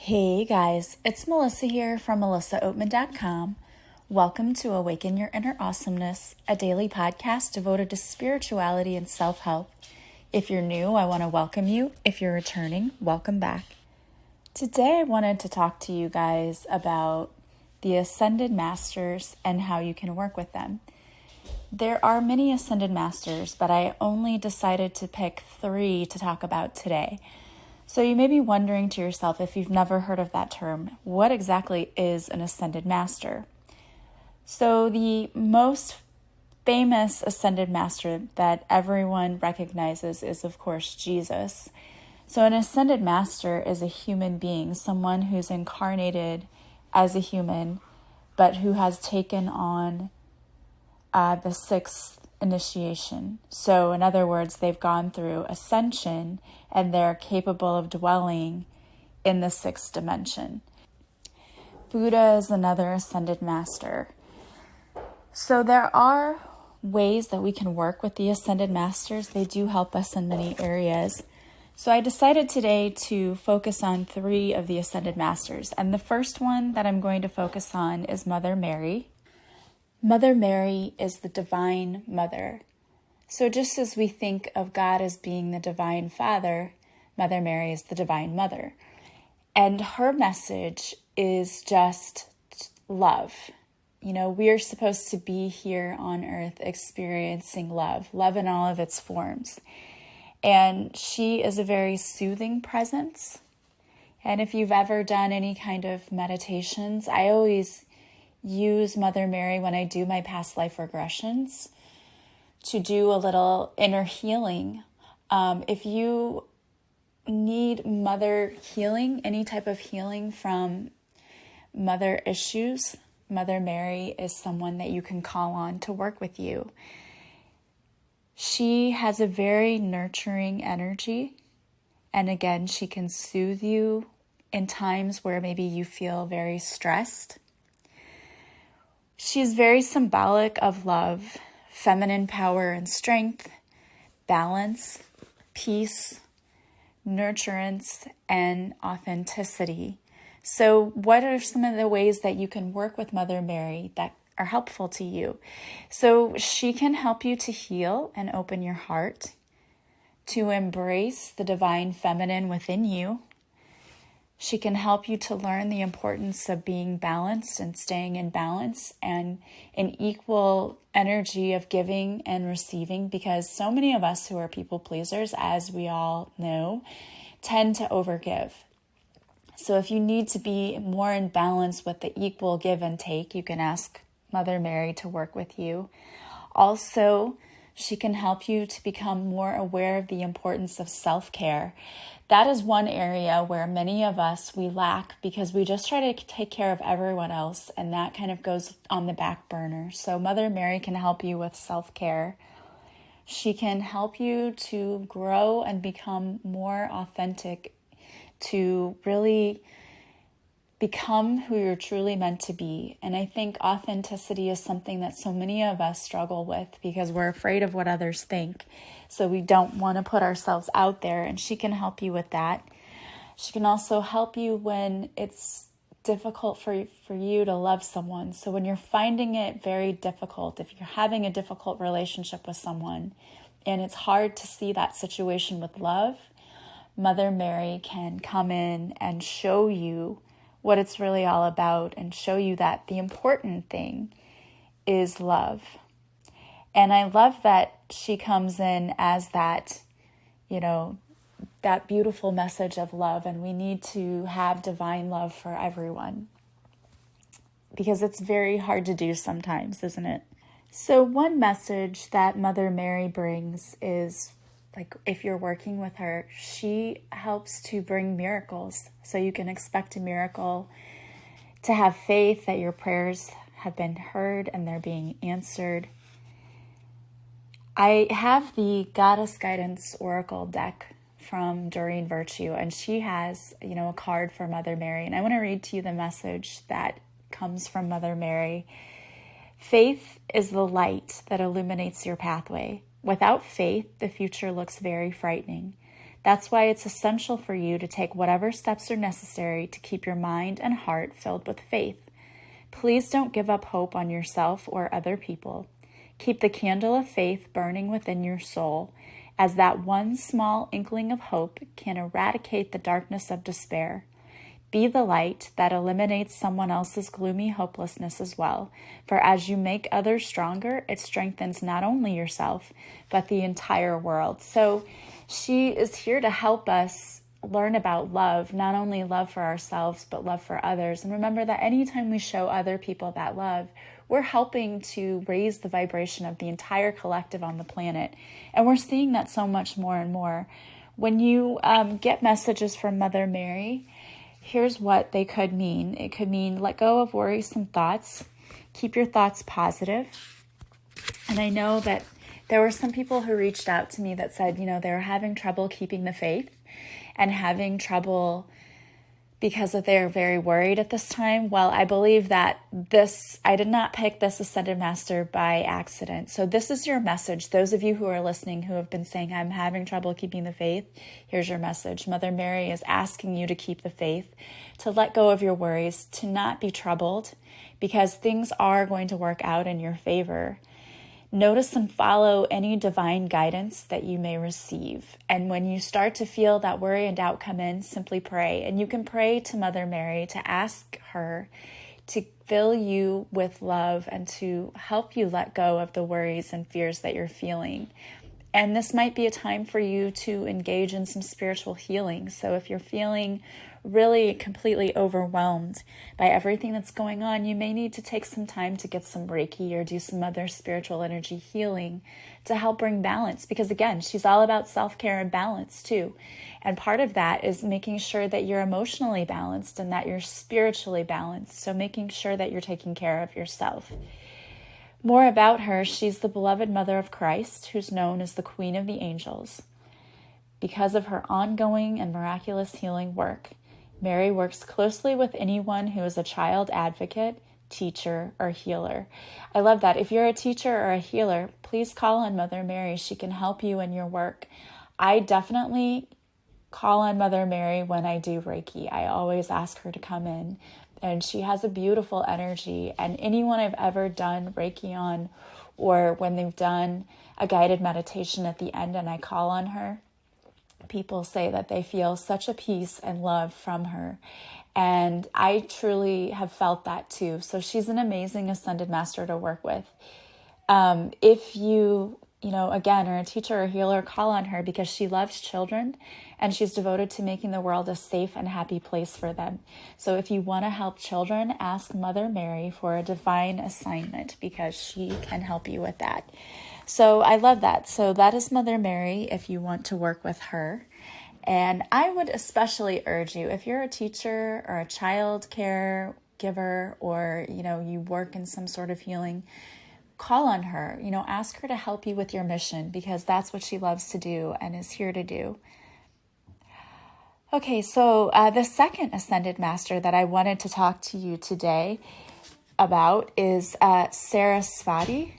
Hey guys, it's Melissa here from melissaoatman.com. Welcome to Awaken Your Inner Awesomeness, a daily podcast devoted to spirituality and self-help. If you're new, I want to welcome you. If you're returning, welcome back. Today I wanted to talk to you guys about the Ascended Masters and how you can work with them. There are many Ascended Masters, but I only decided to pick 3 to talk about today. So you may be wondering to yourself, if you've never heard of that term, what exactly is an Ascended Master? So the most famous Ascended Master that everyone recognizes is, of course, Jesus. So an Ascended Master is a human being, someone who's incarnated as a human, but who has taken on the 6th initiation. So in other words, they've gone through ascension and they're capable of dwelling in the 6th dimension. Buddha is another Ascended Master. So there are ways that we can work with the Ascended Masters. They do help us in many areas. So I decided today to focus on 3 of the Ascended Masters. And the first one that I'm going to focus on is Mother Mary. Mother Mary is the Divine Mother. So just as we think of God as being the Divine Father, Mother Mary is the Divine Mother. And her message is just love. You know, we are supposed to be here on earth experiencing love in all of its forms. And she is a very soothing presence. And if you've ever done any kind of meditations, I always use Mother Mary when I do my past life regressions to do a little inner healing. If you need mother healing, any type of healing from mother issues, Mother Mary is someone that you can call on to work with you. She has a very nurturing energy. And again, she can soothe you in times where maybe you feel very stressed. She's very symbolic of love, feminine power and strength, balance, peace, nurturance, and authenticity. So what are some of the ways that you can work with Mother Mary that are helpful to you? So she can help you to heal and open your heart, to embrace the divine feminine within you. She can help you to learn the importance of being balanced and staying in balance and an equal energy of giving and receiving, because so many of us who are people pleasers, as we all know, tend to overgive. So if you need to be more in balance with the equal give and take, you can ask Mother Mary to work with you. Also, she can help you to become more aware of the importance of self-care. That is one area where many of us, we lack because we just try to take care of everyone else, and that kind of goes on the back burner. So Mother Mary can help you with self-care. She can help you to grow and become more authentic, to really become who you're truly meant to be. And I think authenticity is something that so many of us struggle with because we're afraid of what others think. So we don't want to put ourselves out there, and she can help you with that. She can also help you when it's difficult for you to love someone. So when you're finding it very difficult, if you're having a difficult relationship with someone and it's hard to see that situation with love, Mother Mary can come in and show you what it's really all about and show you that the important thing is love. And I love that she comes in as that, that beautiful message of love. And we need to have divine love for everyone, because it's very hard to do sometimes, isn't it? So one message that Mother Mary brings is, like, if you're working with her, she helps to bring miracles. So you can expect a miracle, to have faith that your prayers have been heard and they're being answered. I have the Goddess Guidance Oracle deck from Doreen Virtue, and she has, a card for Mother Mary. And I want to read to you the message that comes from Mother Mary. Faith is the light that illuminates your pathway. Without faith, the future looks very frightening. That's why it's essential for you to take whatever steps are necessary to keep your mind and heart filled with faith. Please don't give up hope on yourself or other people. Keep the candle of faith burning within your soul, as that one small inkling of hope can eradicate the darkness of despair. Be the light that eliminates someone else's gloomy hopelessness as well, for as you make others stronger, it strengthens not only yourself, but the entire world. So she is here to help us learn about love, not only love for ourselves, but love for others. And remember that anytime we show other people that love, we're helping to raise the vibration of the entire collective on the planet. And we're seeing that so much more and more. When you get messages from Mother Mary, here's what they could mean. It could mean let go of worrisome thoughts. Keep your thoughts positive. And I know that there were some people who reached out to me that said, they were having trouble keeping the faith and having trouble because they're very worried at this time. Well, I believe that I did not pick this Ascended Master by accident. So this is your message. Those of you who are listening who have been saying, I'm having trouble keeping the faith, here's your message. Mother Mary is asking you to keep the faith, to let go of your worries, to not be troubled, because things are going to work out in your favor. Notice and follow any divine guidance that you may receive. And when you start to feel that worry and doubt come in, simply pray. And you can pray to Mother Mary to ask her to fill you with love and to help you let go of the worries and fears that you're feeling. And this might be a time for you to engage in some spiritual healing. So if you're feeling really completely overwhelmed by everything that's going on, you may need to take some time to get some Reiki or do some other spiritual energy healing to help bring balance. Because again, she's all about self-care and balance too. And part of that is making sure that you're emotionally balanced and that you're spiritually balanced. So making sure that you're taking care of yourself. More about her, she's the beloved Mother of Christ, who's known as the Queen of the Angels. Because of her ongoing and miraculous healing work, Mary works closely with anyone who is a child advocate, teacher, or healer. I love that. If you're a teacher or a healer, please call on Mother Mary. She can help you in your work. I definitely call on Mother Mary when I do Reiki. I always ask her to come in, and she has a beautiful energy. And anyone I've ever done Reiki on, or when they've done a guided meditation at the end and I call on her, people say that they feel such a peace and love from her. And I truly have felt that too. So she's an amazing Ascended Master to work with. If you again, are a teacher or healer, call on her because she loves children and she's devoted to making the world a safe and happy place for them. So if you want to help children, ask Mother Mary for a divine assignment because she can help you with that. So I love that. So that is Mother Mary if you want to work with her. And I would especially urge you, if you're a teacher or a child care giver, or, you work in some sort of healing, call on her, ask her to help you with your mission because that's what she loves to do and is here to do. Okay, so the second Ascended Master that I wanted to talk to you today about is Sarasvati.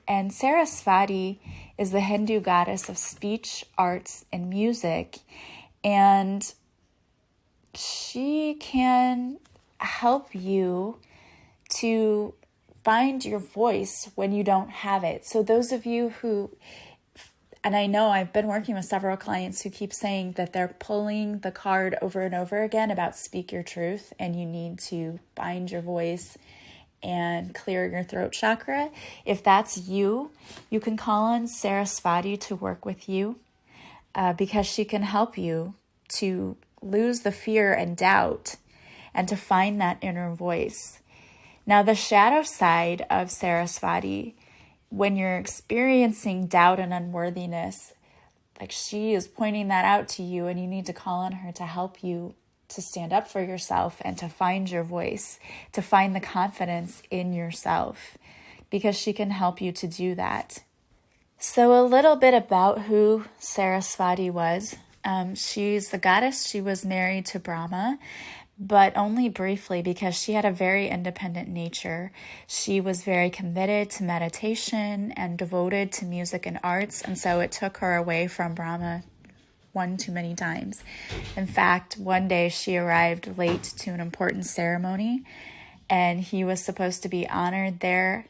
And Sarasvati is the Hindu goddess of speech, arts, and music. And she can help you to find your voice when you don't have it. So those of you who, and I know I've been working with several clients who keep saying that they're pulling the card over and over again about speak your truth and you need to find your voice and clear your throat chakra. If that's you, you can call on Sarasvati to work with you because she can help you to lose the fear and doubt and to find that inner voice. Now, the shadow side of Sarasvati, when you're experiencing doubt and unworthiness, like she is pointing that out to you and you need to call on her to help you to stand up for yourself and to find your voice, to find the confidence in yourself, because she can help you to do that. So a little bit about who Sarasvati was. She's the goddess. She was married to Brahma, but only briefly because she had a very independent nature. She was very committed to meditation and devoted to music and arts, and so it took her away from Brahma one too many times. In fact, one day she arrived late to an important ceremony, and he was supposed to be honored there.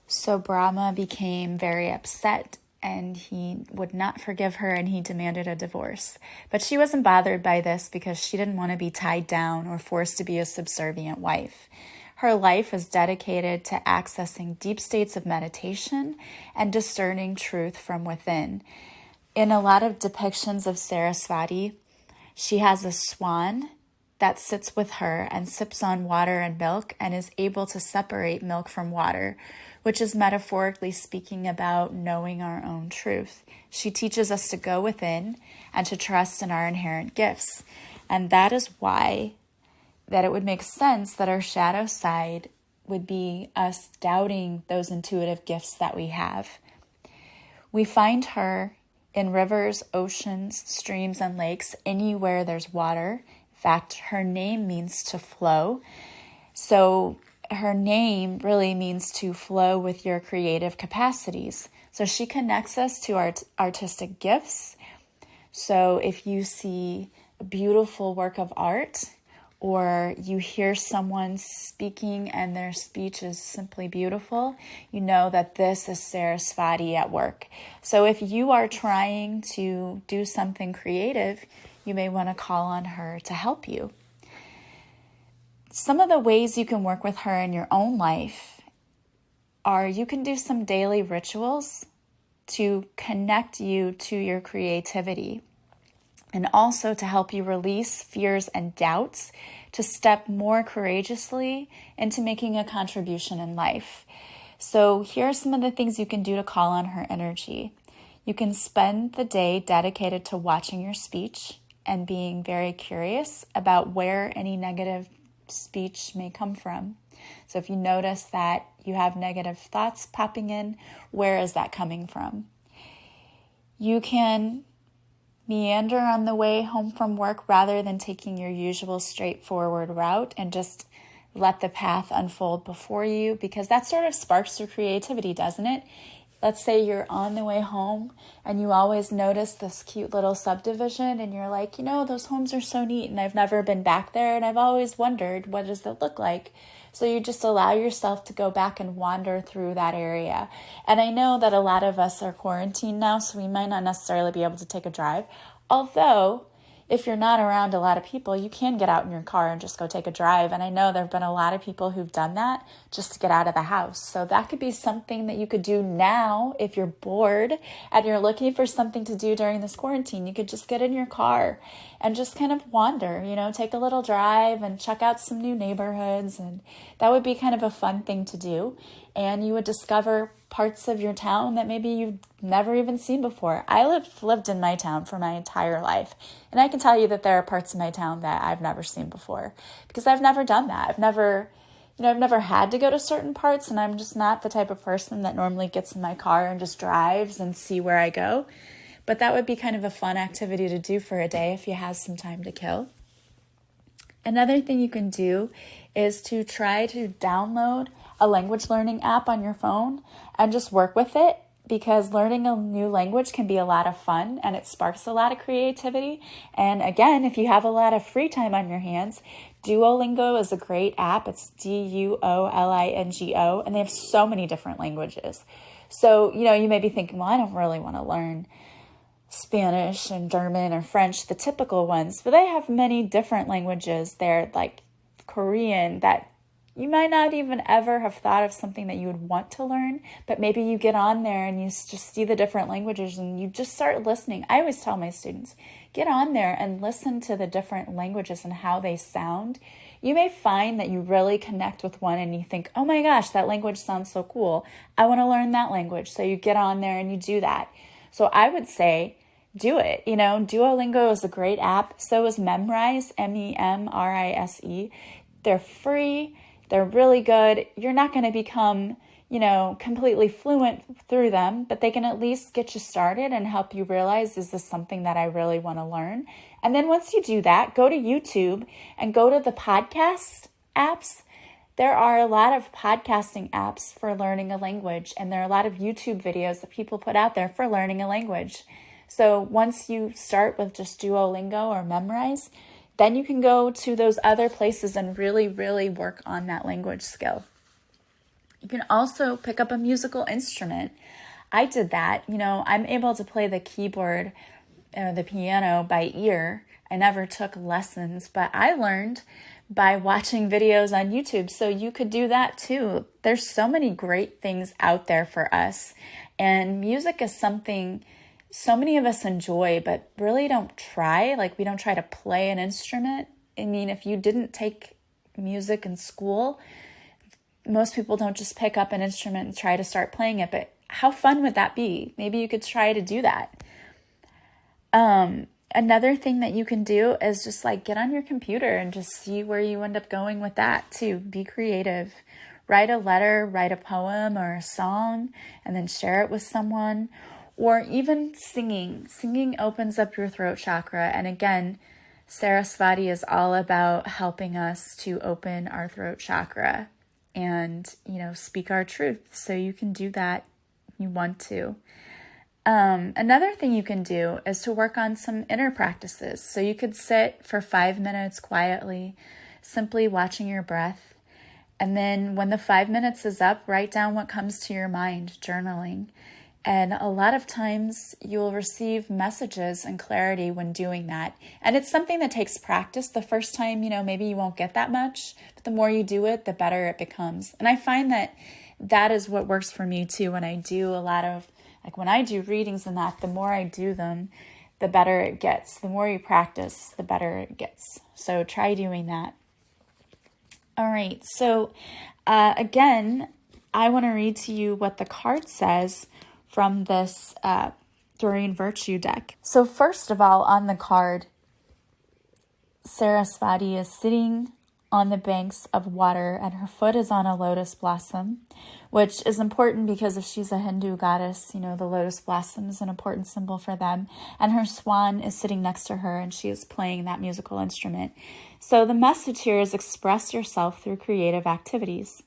So Brahma became very upset, and he would not forgive her, and he demanded a divorce. But she wasn't bothered by this because she didn't want to be tied down or forced to be a subservient wife. Her life is dedicated to accessing deep states of meditation and discerning truth from within. In a lot of depictions of Sarasvati, she has a swan that sits with her and sips on water and milk and is able to separate milk from water, which is metaphorically speaking about knowing our own truth. She teaches us to go within and to trust in our inherent gifts. And that is why that it would make sense that our shadow side would be us doubting those intuitive gifts that we have. We find her in rivers, oceans, streams, and lakes, anywhere there's water. In fact, her name means to flow. So her name really means to flow with your creative capacities. So she connects us to our artistic gifts. So if you see a beautiful work of art, or you hear someone speaking and their speech is simply beautiful, you know that this is Sarasvati at work. So if you are trying to do something creative, you may want to call on her to help you. Some of the ways you can work with her in your own life are you can do some daily rituals to connect you to your creativity, and also to help you release fears and doubts to step more courageously into making a contribution in life. So here are some of the things you can do to call on her energy. You can spend the day dedicated to watching your speech and being very curious about where any negative speech may come from. So if you notice that you have negative thoughts popping in, where is that coming from? You can meander on the way home from work rather than taking your usual straightforward route and just let the path unfold before you, because that sort of sparks your creativity, doesn't it? Let's say you're on the way home and you always notice this cute little subdivision and you're like, those homes are so neat and I've never been back there and I've always wondered, what does it look like? So you just allow yourself to go back and wander through that area. And I know that a lot of us are quarantined now, so we might not necessarily be able to take a drive. Although, if you're not around a lot of people, you can get out in your car and just go take a drive. And I know there have been a lot of people who've done that just to get out of the house. So that could be something that you could do now if you're bored and you're looking for something to do during this quarantine. You could just get in your car and just kind of wander, take a little drive and check out some new neighborhoods. And that would be kind of a fun thing to do. And you would discover parts of your town that maybe you've never even seen before. I lived in my town for my entire life. And I can tell you that there are parts of my town that I've never seen before because I've never done that. I've never had to go to certain parts, and I'm just not the type of person that normally gets in my car and just drives and see where I go. But that would be kind of a fun activity to do for a day if you have some time to kill. Another thing you can do is to try to download a language learning app on your phone and just work with it, because learning a new language can be a lot of fun and it sparks a lot of creativity. And again, if you have a lot of free time on your hands, Duolingo is a great app. It's Duolingo, and they have so many different languages. So, you may be thinking, well, I don't really want to learn Spanish and German or French, the typical ones, but they have many different languages there, like Korean, that you might not even ever have thought of something that you would want to learn, but maybe you get on there and you just see the different languages and you just start listening. I always tell my students, get on there and listen to the different languages and how they sound. You may find that you really connect with one and you think, oh my gosh, that language sounds so cool. I want to learn that language. So you get on there and you do that. So I would say, do it. Duolingo is a great app. So is Memrise, Memrise. They're free. They're really good. You're not going to become, completely fluent through them, but they can at least get you started and help you realize, is this something that I really want to learn? And then once you do that, go to YouTube and go to the podcast apps. There are a lot of podcasting apps for learning a language, and there are a lot of YouTube videos that people put out there for learning a language. So once you start with just Duolingo or Memrise, then you can go to those other places and really, really work on that language skill. You can also pick up a musical instrument. I did that. I'm able to play the keyboard or the piano by ear. I never took lessons, but I learned by watching videos on YouTube. So you could do that too. There's so many great things out there for us. And music is something so many of us enjoy, but really don't try. Like, we don't try to play an instrument. I mean, if you didn't take music in school, most people don't just pick up an instrument and try to start playing it. But how fun would that be? Maybe you could try to do that. Another thing that you can do is just like get on your computer and just see where you end up going with that too. Be creative. Write a letter, write a poem or a song, and then share it with someone. Or even singing. Singing opens up your throat chakra. And again, Sarasvati is all about helping us to open our throat chakra and, speak our truth. So you can do that if you want to. Another thing you can do is to work on some inner practices. So you could sit for 5 minutes quietly, simply watching your breath. And then when the 5 minutes is up, write down what comes to your mind, journaling. And a lot of times you'll receive messages and clarity when doing that. And it's something that takes practice. The first time, maybe you won't get that much, but the more you do it, the better it becomes. And I find that is what works for me too. When I do a lot of, when I do readings and that, the more I do them, the better it gets. The more you practice, the better it gets. So try doing that. All right. So again, I want to read to you what the card says from this Dorian Virtue deck. So first of all, on the card, Sarasvati is sitting on the banks of water and her foot is on a lotus blossom, which is important because if she's a Hindu goddess, the lotus blossom is an important symbol for them. And her swan is sitting next to her and she is playing that musical instrument. So the message here is express yourself through creative activities.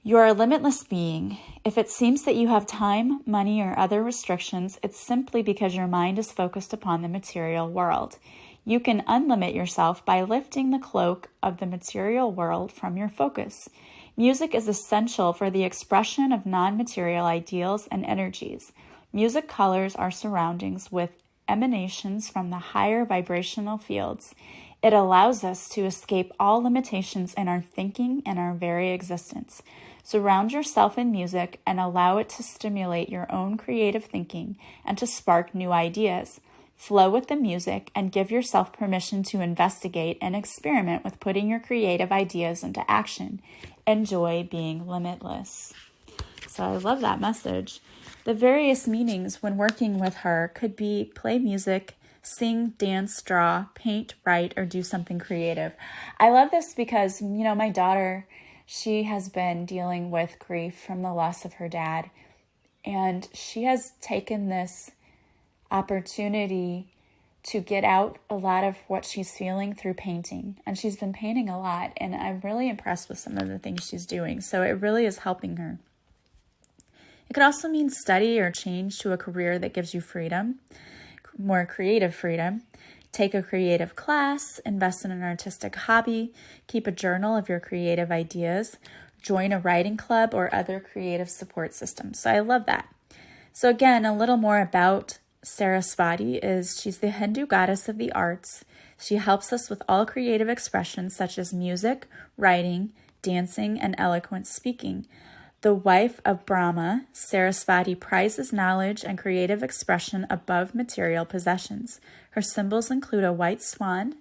You are a limitless being. If it seems that you have time, money, or other restrictions, it's simply because your mind is focused upon the material world. You can unlimit yourself by lifting the cloak of the material world from your focus. Music is essential for the expression of non-material ideals and energies. Music colors our surroundings with emanations from the higher vibrational fields. It allows us to escape all limitations in our thinking and our very existence. Surround yourself in music and allow it to stimulate your own creative thinking and to spark new ideas. Flow with the music and give yourself permission to investigate and experiment with putting your creative ideas into action. Enjoy being limitless. So I love that message. The various meanings when working with her could be play music, sing, dance, draw, paint, write, or do something creative. I love this because, my daughter, she has been dealing with grief from the loss of her dad. And she has taken this opportunity to get out a lot of what she's feeling through painting. And she's been painting a lot. And I'm really impressed with some of the things she's doing. So it really is helping her. It could also mean study or change to a career that gives you freedom, more creative freedom. Take a creative class, invest in an artistic hobby, keep a journal of your creative ideas, join a writing club or other creative support systems. So I love that. So again, a little more about Sarasvati is she's the Hindu goddess of the arts. She helps us with all creative expressions such as music, writing, dancing, and eloquent speaking. The wife of Brahma, Sarasvati prizes knowledge and creative expression above material possessions. Her symbols include a white swan,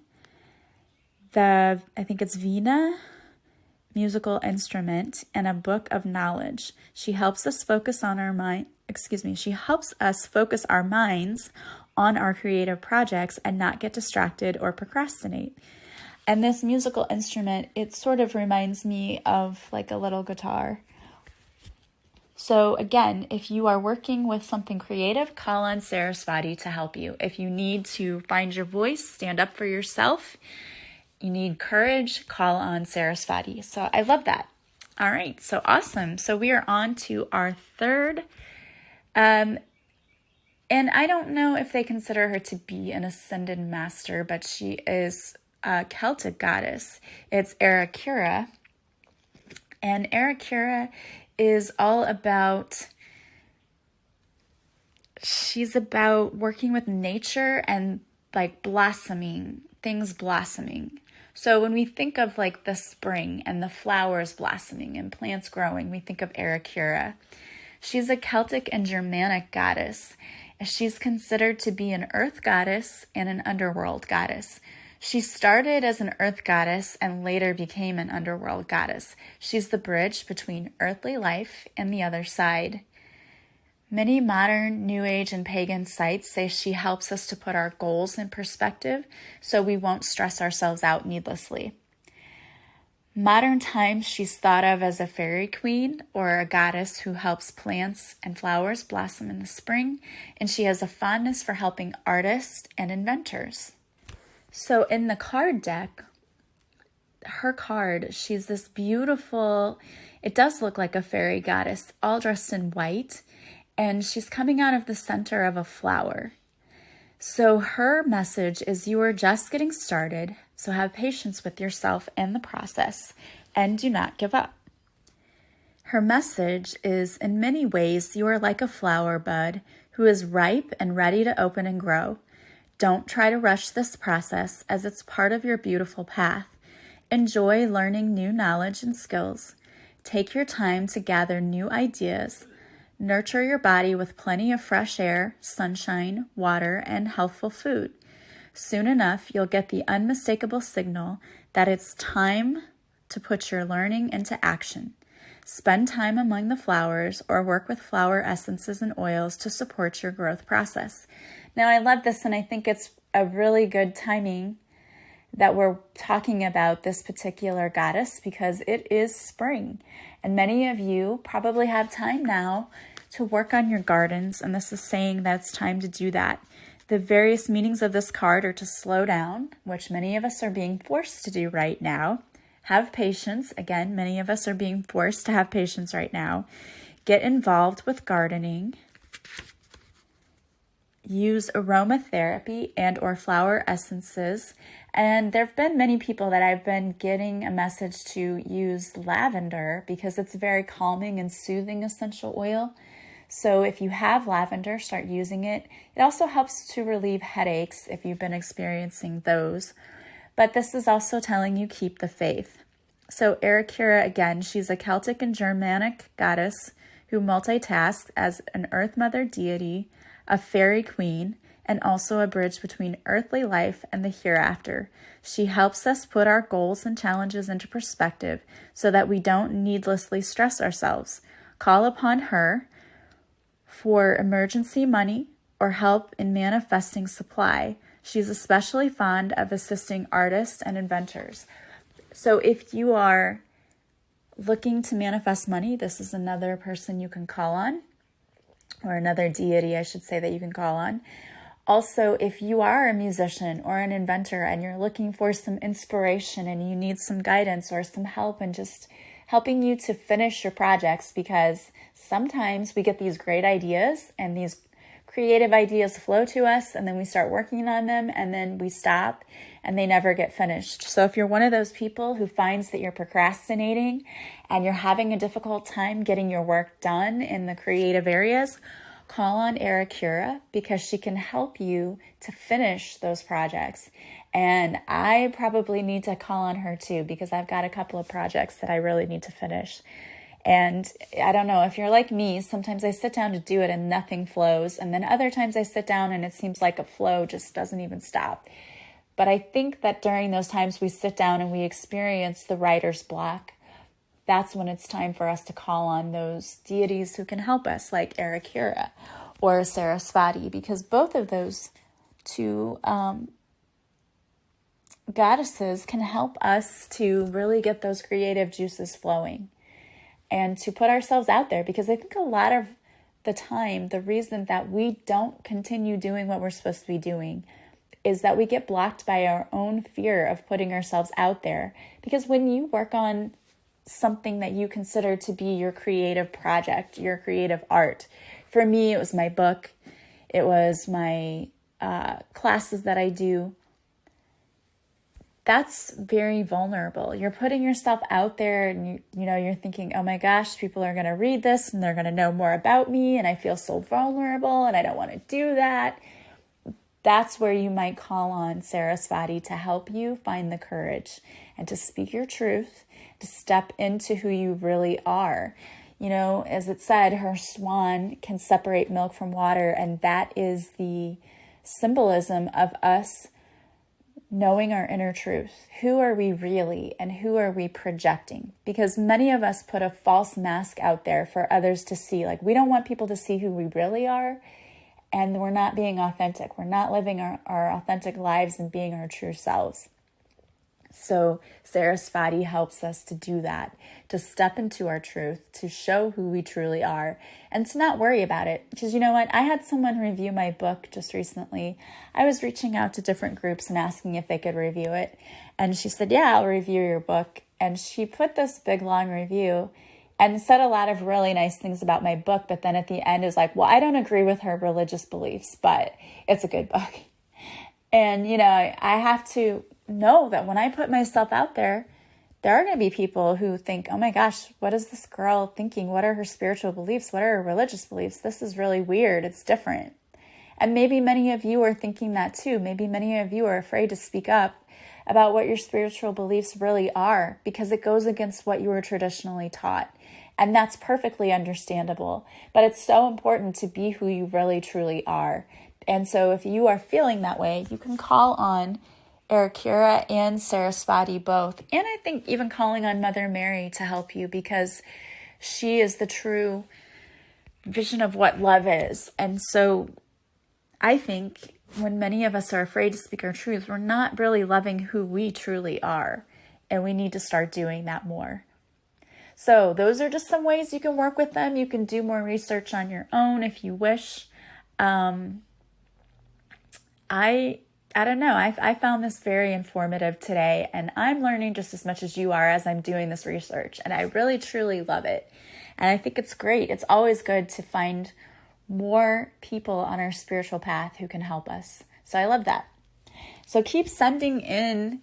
I think it's Veena musical instrument, and a book of knowledge. She helps us focus on our mind. She helps us focus our minds on our creative projects and not get distracted or procrastinate. And this musical instrument, it sort of reminds me of like a little guitar. So again, if you are working with something creative, call on Sarasvati to help you. If you need to find your voice, stand up for yourself, you need courage, call on Sarasvati. So I love that. All right, so awesome. So we are on to our third And I don't know if they consider her to be an ascended master, but she is a Celtic goddess. It's Aeracura. And Aeracura is all about, she's about working with nature and like blossoming, things blossoming. So when we think of like the spring and the flowers blossoming and plants growing, we think of Aeracura. She's a Celtic and Germanic goddess. She's considered to be an earth goddess and an underworld goddess. She started as an earth goddess and later became an underworld goddess. She's the bridge between earthly life and the other side. Many modern, New Age, and pagan sites say she helps us to put our goals in perspective so we won't stress ourselves out needlessly. Modern times, she's thought of as a fairy queen or a goddess who helps plants and flowers blossom in the spring, and she has a fondness for helping artists and inventors. So in the card deck, her card, she's this beautiful, it does look like a fairy goddess, all dressed in white, and she's coming out of the center of a flower. So her message is you are just getting started, so have patience with yourself and the process, and do not give up. Her message is, in many ways, you are like a flower bud who is ripe and ready to open and grow. Don't try to rush this process as it's part of your beautiful path. Enjoy learning new knowledge and skills. Take your time to gather new ideas. Nurture your body with plenty of fresh air, sunshine, water, and healthful food. Soon enough, you'll get the unmistakable signal that it's time to put your learning into action. Spend time among the flowers or work with flower essences and oils to support your growth process. Now, I love this, and I think it's a really good timing that we're talking about this particular goddess because it is spring. And many of you probably have time now to work on your gardens, and this is saying that it's time to do that. The various meanings of this card are to slow down, which many of us are being forced to do right now. Have patience. Again, many of us are being forced to have patience right now. Get involved with gardening. Use aromatherapy and or flower essences. And there have been many people that I've been getting a message to use lavender because it's a very calming and soothing essential oil. So if you have lavender, start using it. It also helps to relieve headaches if you've been experiencing those. But this is also telling you keep the faith. So Aeracura, again, she's a Celtic and Germanic goddess who multitasks as an earth mother deity, a fairy queen, and also a bridge between earthly life and the hereafter. She helps us put our goals and challenges into perspective so that we don't needlessly stress ourselves. Call upon her for emergency money or help in manifesting supply. She's especially fond of assisting artists and inventors. So if you are looking to manifest money, this is another person you can call on, or another deity, I should say, that you can call on. Also, if you are a musician or an inventor and you're looking for some inspiration and you need some guidance or some help and just helping you to finish your projects, because sometimes we get these great ideas and these creative ideas flow to us and then we start working on them and then we stop and they never get finished. So if you're one of those people who finds that you're procrastinating and you're having a difficult time getting your work done in the creative areas, call on Aeracura because she can help you to finish those projects. And I probably need to call on her too because I've got a couple of projects that I really need to finish. And I don't know, if you're like me, sometimes I sit down to do it and nothing flows. And then other times I sit down and it seems like a flow just doesn't even stop. But I think that during those times we sit down and we experience the writer's block, that's when it's time for us to call on those deities who can help us, like Aeracura or Sarasvati, because both of those two goddesses can help us to really get those creative juices flowing and to put ourselves out there. Because I think a lot of the time, the reason that we don't continue doing what we're supposed to be doing is that we get blocked by our own fear of putting ourselves out there. Because when you work on something that you consider to be your creative project, your creative art, for me, it was my book. It was my classes that I do. That's very vulnerable. You're putting yourself out there and you're thinking, oh my gosh, people are going to read this and they're going to know more about me and I feel so vulnerable and I don't want to do that. That's where you might call on Sarasvati to help you find the courage and to speak your truth, to step into who you really are. As it said, her swan can separate milk from water, and that is the symbolism of us knowing our inner truth. Who are we really and who are we projecting? Because many of us put a false mask out there for others to see. Like, we don't want people to see who we really are, and we're not being authentic. We're not living our authentic lives and being our true selves. So Sarasvati helps us to do that, to step into our truth, to show who we truly are, and to not worry about it. Because you know what? I had someone review my book just recently. I was reaching out to different groups and asking if they could review it. And she said, yeah, I'll review your book. And she put this big, long review and said a lot of really nice things about my book. But then at the end is like, well, I don't agree with her religious beliefs, but it's a good book. And, I have to know that when I put myself out there, there are going to be people who think, oh my gosh, what is this girl thinking? What are her spiritual beliefs? What are her religious beliefs? This is really weird. It's different. And maybe many of you are thinking that too. Maybe many of you are afraid to speak up about what your spiritual beliefs really are because it goes against what you were traditionally taught. And that's perfectly understandable. But it's so important to be who you really truly are. And so if you are feeling that way, you can call on Aeracura and Sarasvati both. And I think even calling on Mother Mary to help you, because she is the true vision of what love is. And so I think when many of us are afraid to speak our truth, we're not really loving who we truly are. And we need to start doing that more. So those are just some ways you can work with them. You can do more research on your own if you wish. I don't know. I found this very informative today, and I'm learning just as much as you are as I'm doing this research, and I really, truly love it. And I think it's great. It's always good to find more people on our spiritual path who can help us. So I love that. So keep sending in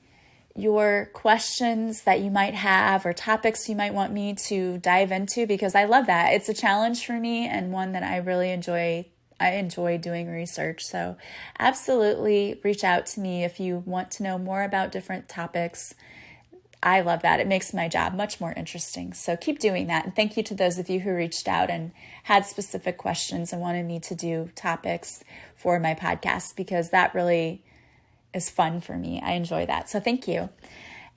your questions that you might have or topics you might want me to dive into, because I love that. It's a challenge for me and one that I really enjoy. I enjoy doing research. So absolutely reach out to me if you want to know more about different topics. I love that. It makes my job much more interesting. So keep doing that. And thank you to those of you who reached out and had specific questions and wanted me to do topics for my podcast, because that really is fun for me. I enjoy that. So thank you.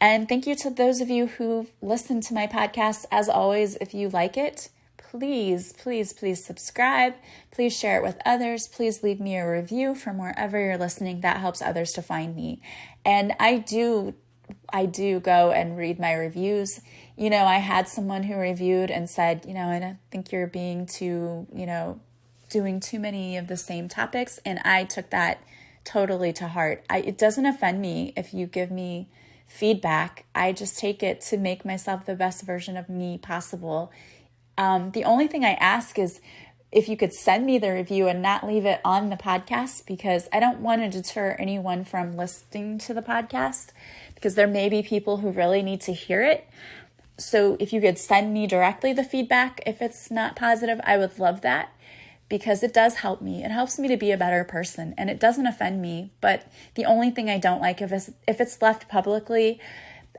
And thank you to those of you who listen to my podcast. As always, if you like it, please, please, please subscribe. Please share it with others. Please leave me a review from wherever you're listening. That helps others to find me. And I do go and read my reviews. I had someone who reviewed and said, I don't think you're being too, doing too many of the same topics. And I took that totally to heart. It doesn't offend me if you give me feedback. I just take it to make myself the best version of me possible. The only thing I ask is if you could send me the review and not leave it on the podcast, because I don't want to deter anyone from listening to the podcast, because there may be people who really need to hear it. So if you could send me directly the feedback, if it's not positive, I would love that, because it does help me. It helps me to be a better person, and it doesn't offend me. But the only thing I don't like, if it's left publicly,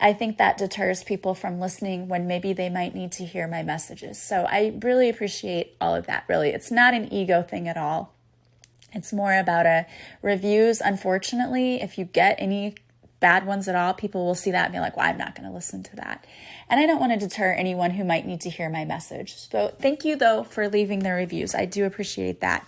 I think that deters people from listening when maybe they might need to hear my messages. So I really appreciate all of that, really. It's not an ego thing at all. It's more about reviews. Unfortunately, if you get any bad ones at all, people will see that and be like, well, I'm not going to listen to that. And I don't want to deter anyone who might need to hear my message. So thank you, though, for leaving the reviews. I do appreciate that.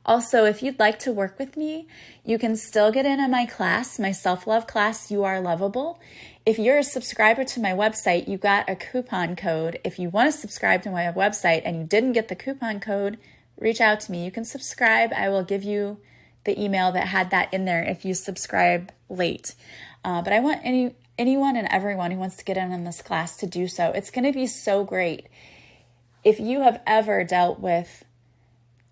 Also, if you'd like to work with me, you can still get in on my class, my self-love class, You Are Lovable. If you're a subscriber to my website, you got a coupon code. If you want to subscribe to my website and you didn't get the coupon code, reach out to me. You can subscribe. I will give you the email that had that in there if you subscribe late. But I want anyone and everyone who wants to get in on this class to do so. It's going to be so great. If you have ever dealt with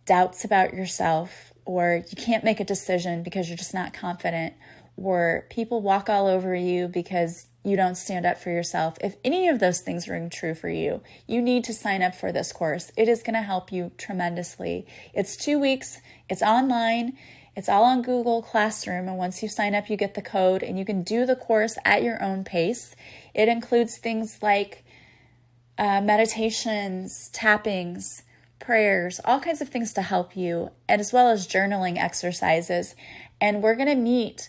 doubts about yourself, or you can't make a decision because you're just not confident, or people walk all over you because you don't stand up for yourself. If any of those things ring true for you, you need to sign up for this course. It is going to help you tremendously. It's 2 weeks. It's online. It's all on Google Classroom. And once you sign up, you get the code and you can do the course at your own pace. It includes things like meditations, tappings, prayers, all kinds of things to help you, and as well as journaling exercises. And we're going to meet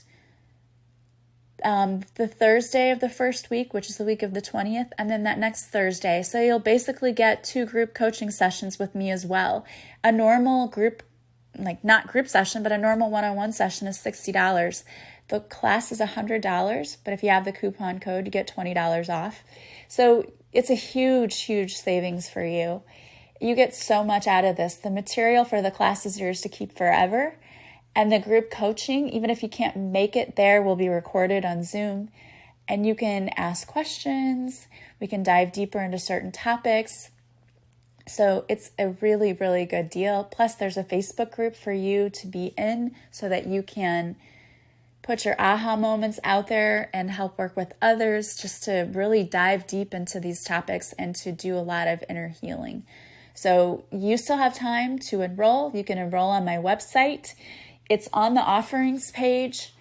the Thursday of the first week, which is the week of the 20th, and then that next Thursday. So you'll basically get 2 group coaching sessions with me as well. A normal group, like not group session, but a normal one-on-one session is $60. The class is $100, but if you have the coupon code, you get $20 off. So it's a huge, huge savings for you. You get so much out of this. The material for the class is yours to keep forever. And the group coaching, even if you can't make it there, will be recorded on Zoom. And you can ask questions. We can dive deeper into certain topics. So it's a really, really good deal. Plus, there's a Facebook group for you to be in so that you can put your aha moments out there and help work with others just to really dive deep into these topics and to do a lot of inner healing. So you still have time to enroll. You can enroll on my website. It's on the offerings page.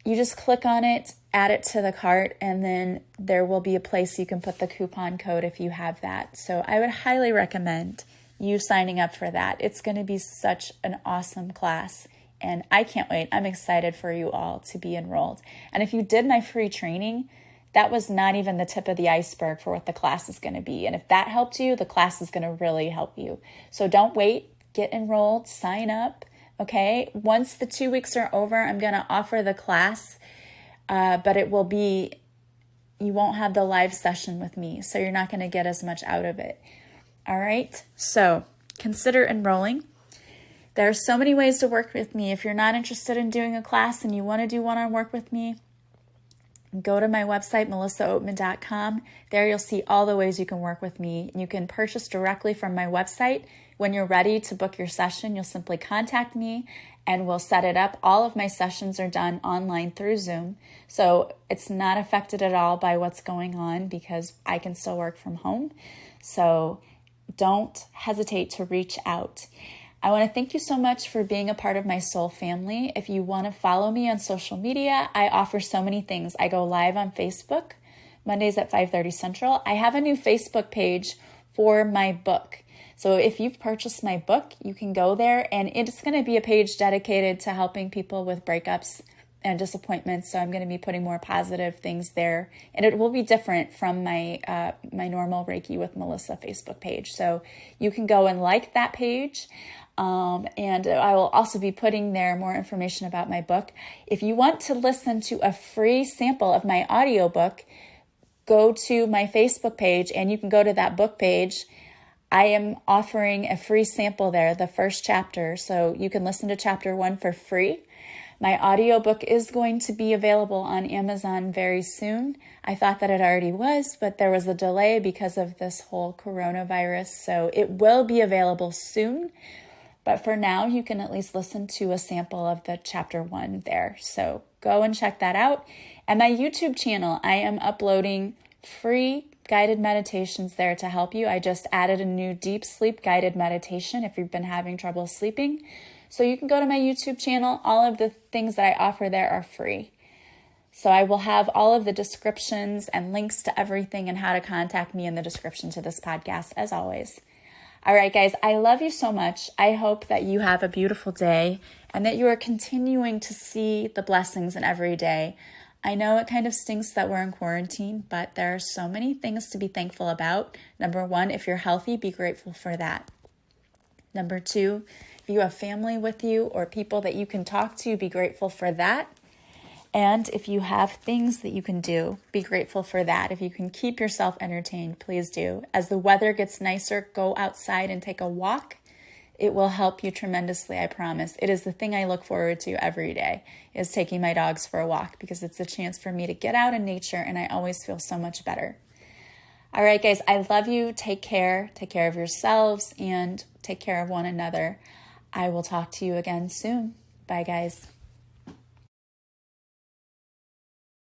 You just click on it, add it to the cart, and then there will be a place you can put the coupon code if you have that. So I would highly recommend you signing up for that. It's going to be such an awesome class, and I can't wait. I'm excited for you all to be enrolled. And if you did my free training, that was not even the tip of the iceberg for what the class is going to be. And if that helped you, the class is going to really help you. So don't wait. Get enrolled. Sign up. Okay, once the 2 weeks are over, I'm going to offer the class, but it will be, you won't have the live session with me, so you're not going to get as much out of it. All right, so consider enrolling. There are so many ways to work with me. If you're not interested in doing a class and you want to do one-on-one work with me, go to my website, melissaoatman.com. There you'll see all the ways you can work with me. You can purchase directly from my website. When you're ready to book your session, you'll simply contact me and we'll set it up. All of my sessions are done online through Zoom, so it's not affected at all by what's going on because I can still work from home. So don't hesitate to reach out. I want to thank you so much for being a part of my soul family. If you want to follow me on social media, I offer so many things. I go live on Facebook Mondays at 5:30 Central. I have a new Facebook page for my book. So if you've purchased my book, you can go there, and it's going to be a page dedicated to helping people with breakups and disappointments. So I'm going to be putting more positive things there, and it will be different from my my normal Reiki with Melissa Facebook page. So you can go and like that page. And I will also be putting there more information about my book. If you want to listen to a free sample of my audiobook, go to my Facebook page and you can go to that book page. I am offering a free sample there, the first chapter, so you can listen to chapter 1 for free. My audiobook is going to be available on Amazon very soon. I thought that it already was, but there was a delay because of this whole coronavirus, so it will be available soon. But for now, you can at least listen to a sample of the chapter 1 there. So go and check that out. And my YouTube channel, I am uploading free guided meditations there to help you. I just added a new deep sleep guided meditation if you've been having trouble sleeping. So you can go to my YouTube channel. All of the things that I offer there are free. So I will have all of the descriptions and links to everything and how to contact me in the description to this podcast, as always. All right, guys, I love you so much. I hope that you have a beautiful day and that you are continuing to see the blessings in every day. I know it kind of stinks that we're in quarantine, but there are so many things to be thankful about. Number 1, if you're healthy, be grateful for that. Number 2, if you have family with you or people that you can talk to, be grateful for that. And if you have things that you can do, be grateful for that. If you can keep yourself entertained, please do. As the weather gets nicer, go outside and take a walk. It will help you tremendously, I promise. It is the thing I look forward to every day, is taking my dogs for a walk, because it's a chance for me to get out in nature and I always feel so much better. All right, guys, I love you. Take care. Take care of yourselves and take care of one another. I will talk to you again soon. Bye, guys.